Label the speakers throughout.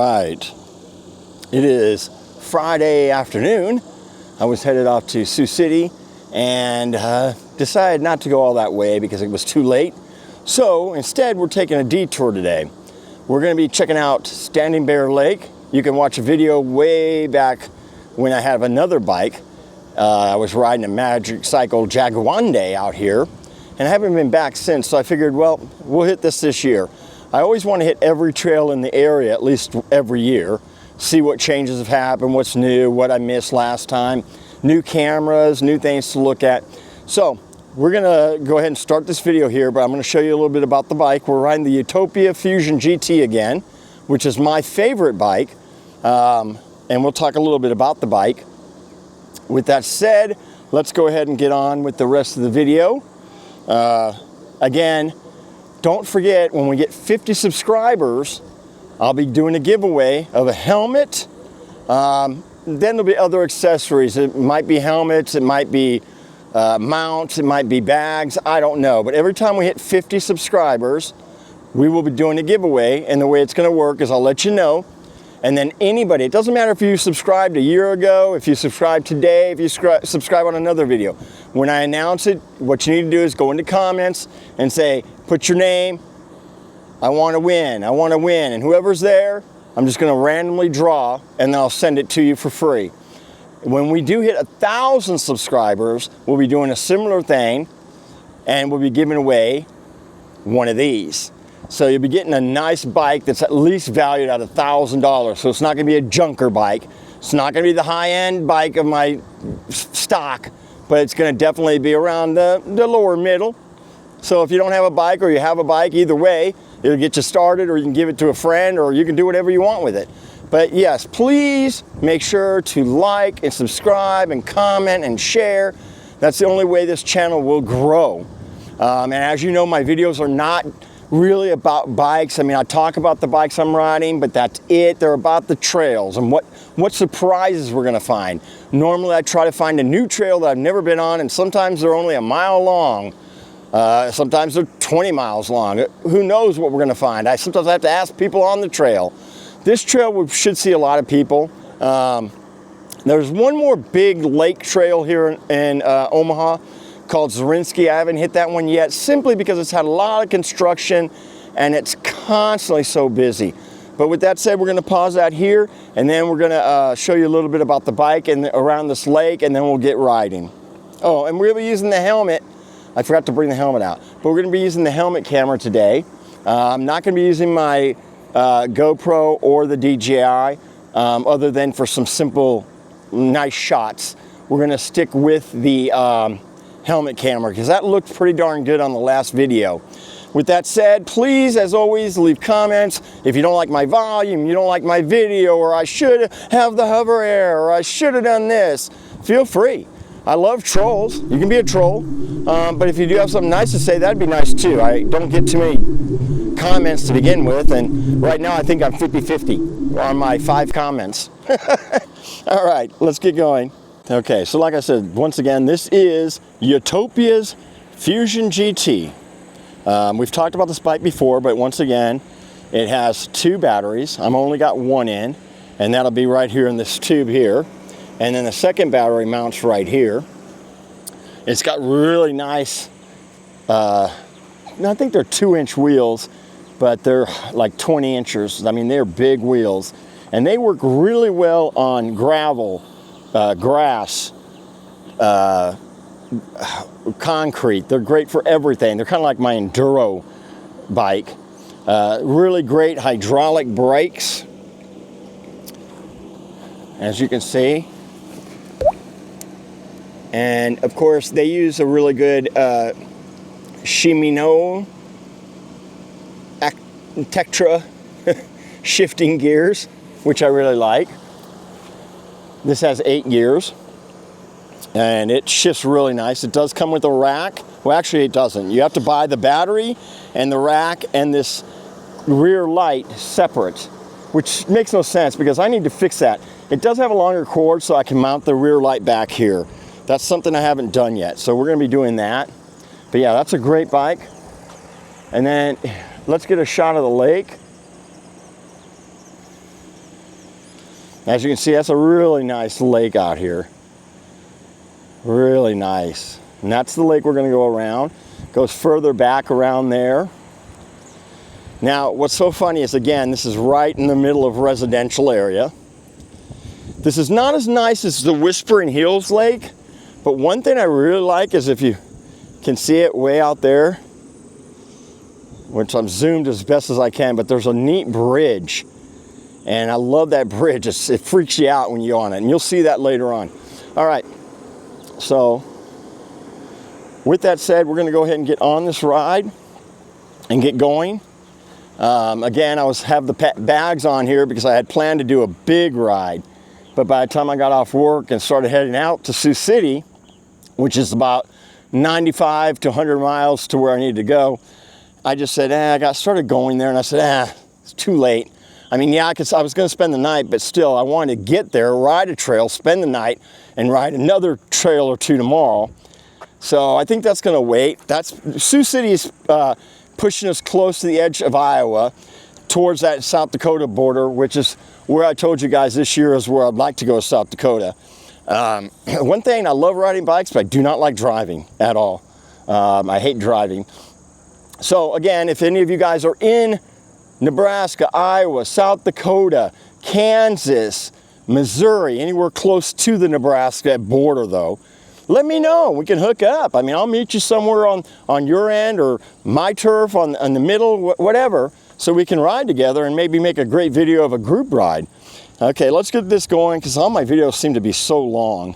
Speaker 1: right, it is Friday afternoon. I was headed off to Sioux City and decided not to go all that way because it was too late. So instead, we're taking a detour today. We're going to be checking out Standing Bear Lake. You can watch a video way back when I have another bike. I was riding a Magic Cycle Jaguande out here, and I haven't been back since, so I figured, well, we'll hit this year. I always want to hit every trail in the area at least every year, see what changes have happened, what's new, what I missed last time, new cameras, new things to look at. So we're going to go ahead and start this video here, but I'm going to show you a little bit about the bike. We're riding the Utopia Fusion GT again, which is my favorite bike, and we'll talk a little bit about the bike. With that said, let's go ahead and get on with the rest of the video. Again, don't forget, when we get 50 subscribers, I'll be doing a giveaway of a helmet. Then there'll be other accessories. It might be helmets, it might be mounts, it might be bags, I don't know. But every time we hit 50 subscribers, we will be doing a giveaway. And the way it's going to work is I'll let you know. And then anybody, it doesn't matter if you subscribed a year ago, if you subscribed today, if you subscribe on another video. When I announce it, what you need to do is go into comments and say, put your name, I want to win, and whoever's there, I'm just going to randomly draw, and then I'll send it to you for free. When we do hit 1,000 subscribers, we'll be doing a similar thing, and we'll be giving away one of these. So you'll be getting a nice bike that's at least valued at $1,000. So it's not going to be a junker bike. It's not going to be the high-end bike of my stock, but it's going to definitely be around the lower middle. So if you don't have a bike or you have a bike, either way, it'll get you started, or you can give it to a friend, or you can do whatever you want with it. But yes, please make sure to like and subscribe and comment and share. That's the only way this channel will grow. And as you know, my videos are not really about bikes. I mean, I talk about the bikes I'm riding, but that's it. They're about the trails and what surprises we're going to find. Normally, I try to find a new trail that I've never been on, and sometimes they're only a mile long. Sometimes they're 20 miles long. Who knows what we're going to find? Sometimes I have to ask people on the trail. This trail, we should see a lot of people. There's one more big lake trail here in Omaha called Zarinsky. I haven't hit that one yet, simply because it's had a lot of construction and it's constantly so busy. But with that said, we're going to pause that here, and then we're going to show you a little bit about the bike and around this lake, and then we'll get riding. Oh, and we'll be using the helmet. I forgot to bring the helmet out, but we're going to be using the helmet camera today. I'm not going to be using my GoPro or the DJI, other than for some simple, nice shots. We're going to stick with the helmet camera because that looked pretty darn good on the last video. With that said, please, as always, leave comments. If you don't like my volume, you don't like my video, or I should have the hover air, or I should have done this, feel free. I love trolls. You can be a troll, but if you do have something nice to say, that'd be nice too. I don't get too many comments to begin with, and right now I think I'm 50-50 on my 5 comments. All right, let's get going. Okay, so like I said, once again, this is Utopia's Fusion GT. We've talked about this bike before, but once again, it has 2 batteries. I've only got one in, and that'll be right here in this tube here. And then the second battery mounts right here. It's got really nice, I think they're 2-inch wheels, but they're like 20 inches. I mean, they're big wheels. And they work really well on gravel, grass, concrete. They're great for everything. They're kind of like my enduro bike. Really great hydraulic brakes, as you can see. And of course, they use a really good Shimano Tetra shifting gears, which I really like. This has 8 gears, and it shifts really nice. It does come with a rack. Well, actually, it doesn't. You have to buy the battery and the rack and this rear light separate, which makes no sense because I need to fix that. It does have a longer cord, so I can mount the rear light back here. That's something I haven't done yet, so we're going to be doing that. But yeah, that's a great bike. And then let's get a shot of the lake. As you can see, that's a really nice lake out here. Really nice. And that's the lake we're going to go around. Goes further back around there. Now, what's so funny is, again, this is right in the middle of a residential area. This is not as nice as the Whispering Hills Lake, but one thing I really like is if you can see it way out there, which I'm zoomed as best as I can, but there's a neat bridge. And I love that bridge. It freaks you out when you're on it, and you'll see that later on. All right, so with that said, we're going to go ahead and get on this ride and get going. Again, I have the bags on here because I had planned to do a big ride. But by the time I got off work and started heading out to Sioux City, which is about 95 to 100 miles to where I needed to go, I just said, I got started going there, and I said, it's too late. I mean, yeah, because I was going to spend the night, but still, I wanted to get there, ride a trail, spend the night, and ride another trail or two tomorrow. So I think that's going to wait. Sioux City is pushing us close to the edge of Iowa, towards that South Dakota border, which is where I told you guys this year is where I'd like to go to South Dakota. One thing, I love riding bikes, but I do not like driving at all. I hate driving. So again, if any of you guys are in Nebraska, Iowa, South Dakota, Kansas, Missouri, anywhere close to the Nebraska border though, let me know. We can hook up. I mean, I'll meet you somewhere on your end or my turf on the middle, whatever, so we can ride together and maybe make a great video of a group ride. Okay, let's get this going because all my videos seem to be so long.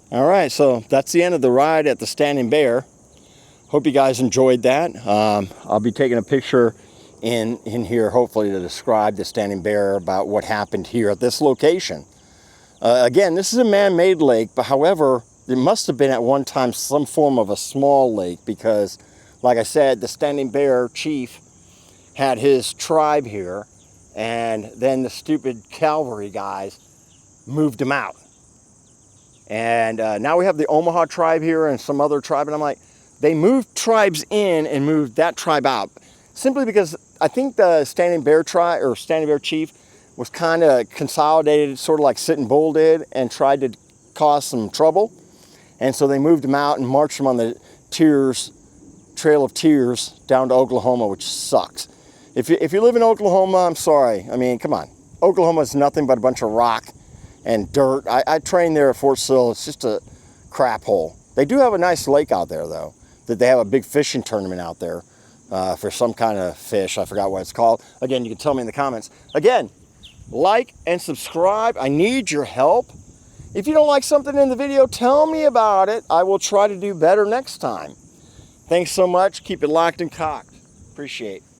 Speaker 1: All right, so that's the end of the ride at the Standing Bear. Hope you guys enjoyed that. I'll be taking a picture in here, hopefully, to describe the Standing Bear, about what happened here at this location. Again, this is a man-made lake, but however, it must have been at one time some form of a small lake, because, like I said, the Standing Bear chief had his tribe here, and then the stupid cavalry guys moved him out. And now we have the Omaha tribe here and some other tribe, and I'm like, they moved tribes in and moved that tribe out, simply because I think the Standing Bear tribe, or Standing Bear chief, was kind of consolidated, sort of like Sitting Bull did, and tried to cause some trouble. And so they moved him out and marched him on the Trail of Tears down to Oklahoma, which sucks. If you live in Oklahoma, I'm sorry. I mean, come on. Oklahoma is nothing but a bunch of rock and dirt. I trained there at Fort Sill. It's just a crap hole. They do have a nice lake out there, though, that they have a big fishing tournament out there for some kind of fish. I forgot what it's called. Again, you can tell me in the comments. Again, like and subscribe. I need your help. If you don't like something in the video, tell me about it. I will try to do better next time. Thanks so much. Keep it locked and cocked. Appreciate it.